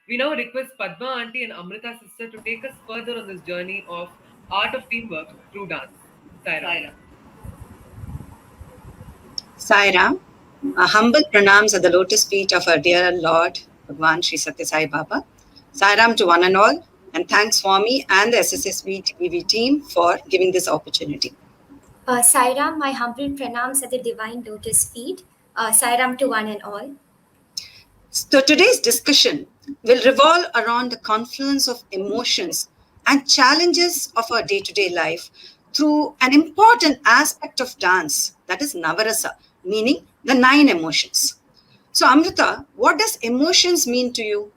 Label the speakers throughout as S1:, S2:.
S1: We now request Padma Auntie and Amrita sister to take us further on this journey of art of teamwork through dance. Saira.
S2: Sairam, a humble pranams at the lotus feet of our dear Lord Bhagwan Sri Satya Sai Baba. Sairam to one and all, and thanks Swami and the SSSVV team for giving this opportunity.
S3: Sairam, my humble pranams at the divine lotus feet. Sairam to one and all.
S2: So today's discussion will revolve around the confluence of emotions and challenges of our day-to-day life through an important aspect of dance, that is Navarasa, meaning the 9 emotions. So Amrita, what does emotions mean to you?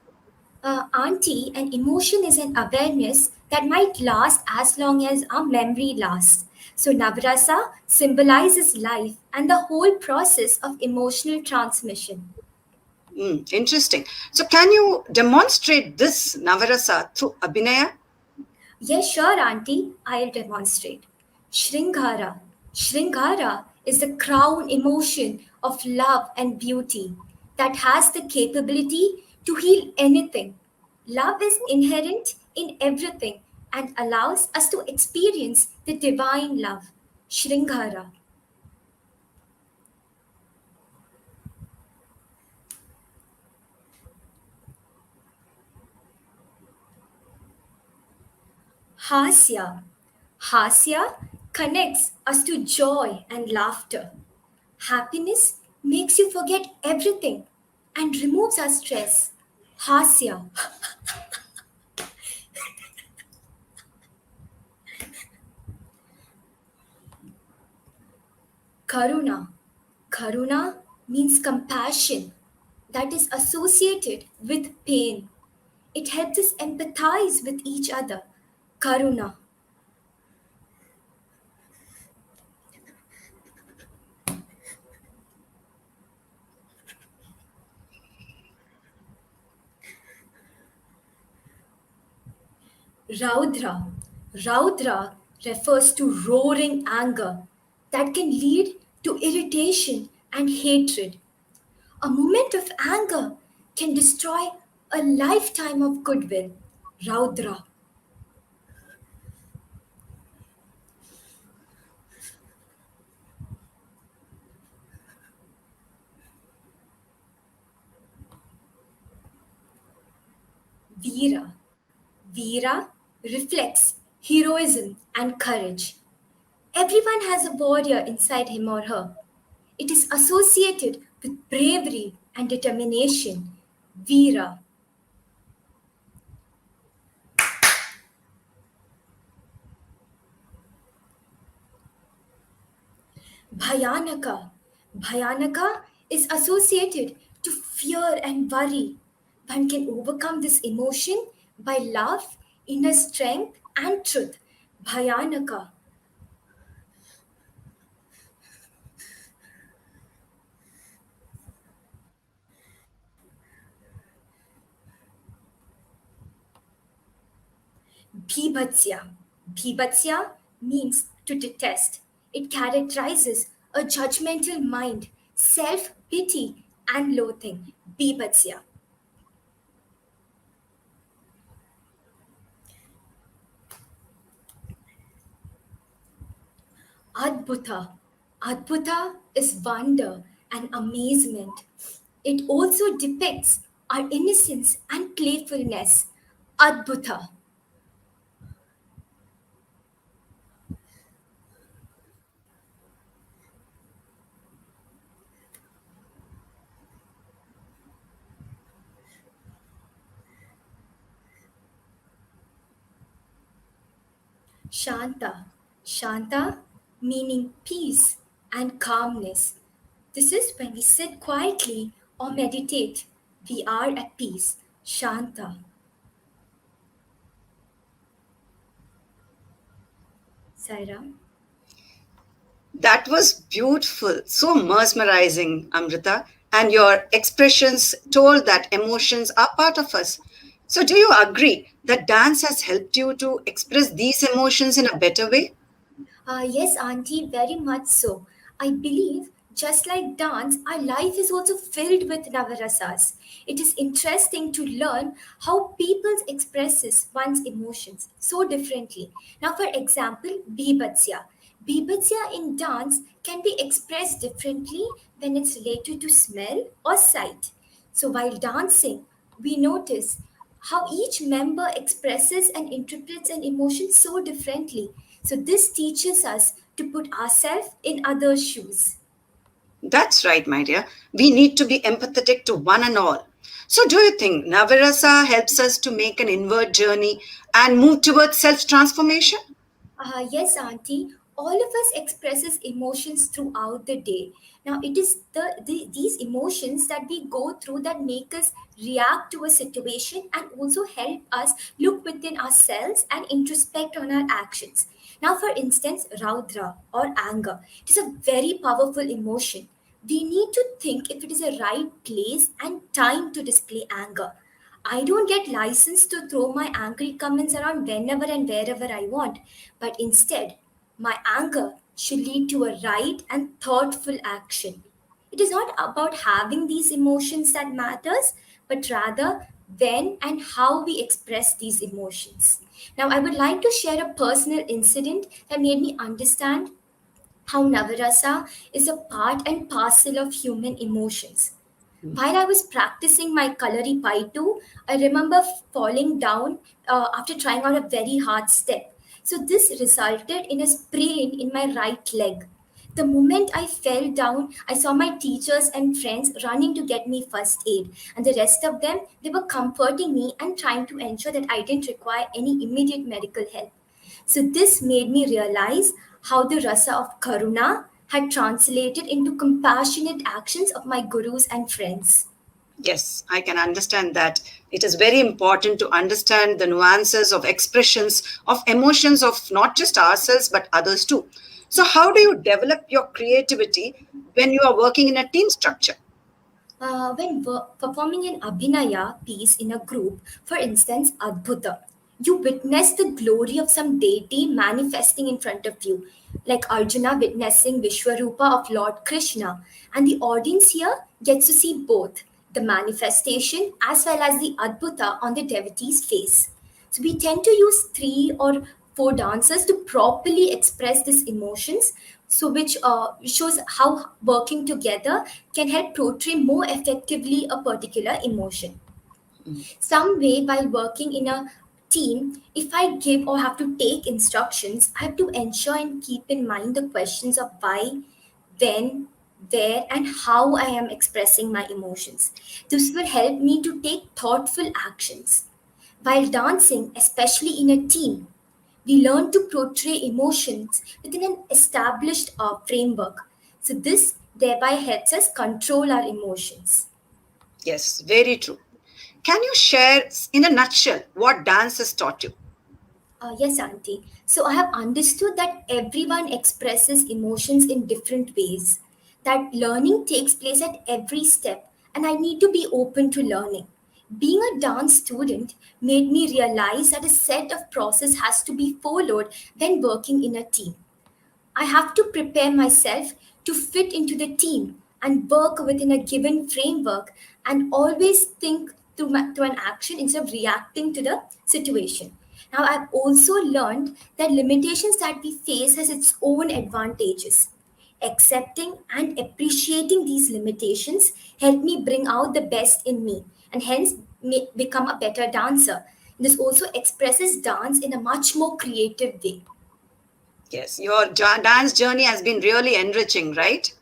S3: Auntie, an emotion is an awareness that might last as long as our memory lasts. So, Navrasa symbolizes life and the whole process of emotional transmission.
S2: Interesting. So can you demonstrate this Navarasa through Abhinaya?
S3: Yes, sure, Auntie, I'll demonstrate. Shringara. Shringara is the crown emotion of love and beauty that has the capability to heal anything. Love is inherent in everything and allows us to experience the divine love. Shringara. Hasya. Hasya connects us to joy and laughter. Happiness makes you forget everything and removes our stress. Hasya. Karuna. Karuna means compassion that is associated with pain. It helps us empathize with each other. Karuna. Raudra. Raudra refers to roaring anger that can lead to irritation and hatred. A moment of anger can destroy a lifetime of goodwill. Raudra. Veera. Veera reflects heroism and courage. Everyone has a warrior inside him or her. It is associated with bravery and determination. Veera. Bhayanaka. Bhayanaka is associated to fear and worry. One can overcome this emotion by love, inner strength, and truth. Bhayanaka. Bhibhatsya. Bhibhatsya means to detest. It characterizes a judgmental mind, self pity, and loathing. Bhibhatsya. Adbhuta. Adbhuta is wonder and amazement. It also depicts our innocence and playfulness. Adbhuta. Shanta. Shanta meaning peace and calmness. This is when we sit quietly or meditate. We are at peace. Shanta. Sairam.
S2: That was beautiful, so mesmerizing, Amrita. And your expressions told that emotions are part of us. So, do you agree that dance has helped you to express these emotions in a better way?
S3: Yes, Auntie, very much so. I believe just like dance, our life is also filled with navarasas. It is interesting to learn how people expresses one's emotions so differently. Now, for example, bibhatsya. Bibhatsya in dance can be expressed differently when it's related to smell or sight. So while dancing, we notice how each member expresses and interprets an emotion so differently. So this teaches us to put ourselves in others' shoes.
S2: That's right, my dear. We need to be empathetic to one and all. So, do you think Navarasa helps us to make an inward journey and move towards self transformation?
S3: Yes, Auntie. All of us expresses emotions throughout the day. Now, it is these emotions that we go through that make us react to a situation and also help us look within ourselves and introspect on our actions. Now, for instance, Raudra or anger. It is a very powerful emotion. We need to think if it is a right place and time to display anger. I don't get license to throw my angry comments around whenever and wherever I want, but instead, my anger should lead to a right and thoughtful action. It is not about having these emotions that matters, but rather when and how we express these emotions. Now, I would like to share a personal incident that made me understand how Navarasa is a part and parcel of human emotions. While I was practicing my Kalari Paitu, I remember falling down after trying out a very hard step. So this resulted in a sprain in my right leg. The moment I fell down, I saw my teachers and friends running to get me first aid, and the rest of them they were comforting me and trying to ensure that I didn't require any immediate medical help. So this made me realize how the rasa of karuna had translated into compassionate actions of my gurus and friends.
S2: Yes, I can understand that. It is very important to understand the nuances of expressions of emotions of not just ourselves but others too. So, how do you develop your creativity when you are working in a team structure?
S3: When performing an Abhinaya piece in a group, for instance, Adbhuta, you witness the glory of some deity manifesting in front of you, like Arjuna witnessing Vishwarupa of Lord Krishna, and the audience here gets to see both the manifestation as well as the Adbhuta on the devotee's face. So we tend to use three or four dancers to properly express these emotions, so which shows how working together can help portray more effectively a particular emotion. Some way while working in a team, if I give or have to take instructions, I have to ensure and keep in mind the questions of why, when, where, and how I am expressing my emotions. This will help me to take thoughtful actions. While dancing, especially in a team, we learn to portray emotions within an established framework. So, this thereby helps us control our emotions.
S2: Yes, very true. Can you share in a nutshell what dance has taught you?
S3: Yes, Auntie. So I have understood that everyone expresses emotions in different ways, that learning takes place at every step, and I need to be open to learning. Being a dance student made me realize that a set of process has to be followed when working in a team. I have to prepare myself to fit into the team and work within a given framework and always think to an action instead of reacting to the situation. Now, I've also learned that limitations that we face has its own advantages. Accepting and appreciating these limitations help me bring out the best in me and hence become a better dancer. This also expresses dance in a much more creative way.
S2: Yes, your dance journey has been really enriching, right?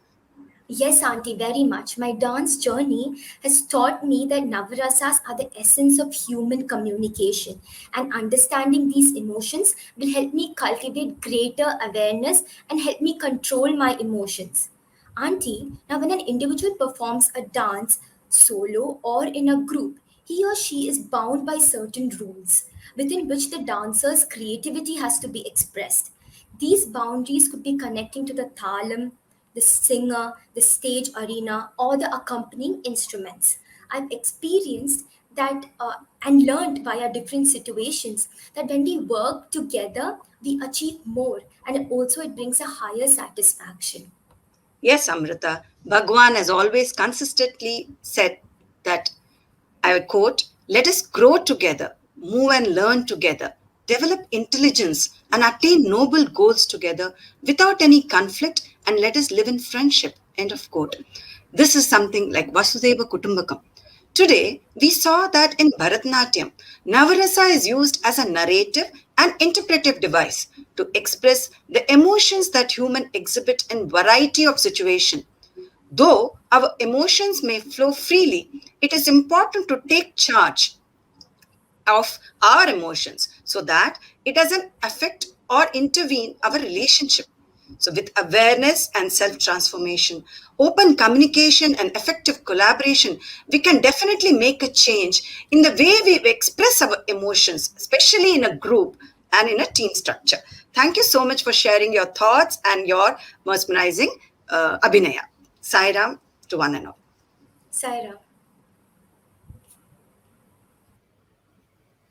S3: Yes, Auntie, very much. My dance journey has taught me that Navarasas are the essence of human communication, and understanding these emotions will help me cultivate greater awareness and help me control my emotions. Auntie, now when an individual performs a dance solo or in a group, he or she is bound by certain rules within which the dancer's creativity has to be expressed. These boundaries could be connecting to the thalam, the singer, the stage arena, or the accompanying instruments. I've experienced that and learned via different situations that when we work together, we achieve more and also it brings a higher satisfaction.
S2: Yes, Amrita. Bhagwan has always consistently said that, I quote, let us grow together, move and learn together, develop intelligence, and attain noble goals together without any conflict, and let us live in friendship. End of quote. This is something like Vasudeva Kutumbakam. Today, we saw that in Bharatanatyam, Navarasa is used as a narrative and interpretive device to express the emotions that humans exhibit in variety of situations. Though our emotions may flow freely, it is important to take charge of our emotions so that it doesn't affect or intervene our relationship. So with awareness and self transformation, open communication and effective collaboration, we can definitely make a change in the way we express our emotions, especially in a group and in a team structure. Thank you so much for sharing your thoughts and your mesmerizing abhinaya. Sairam to one and all.
S3: Saira.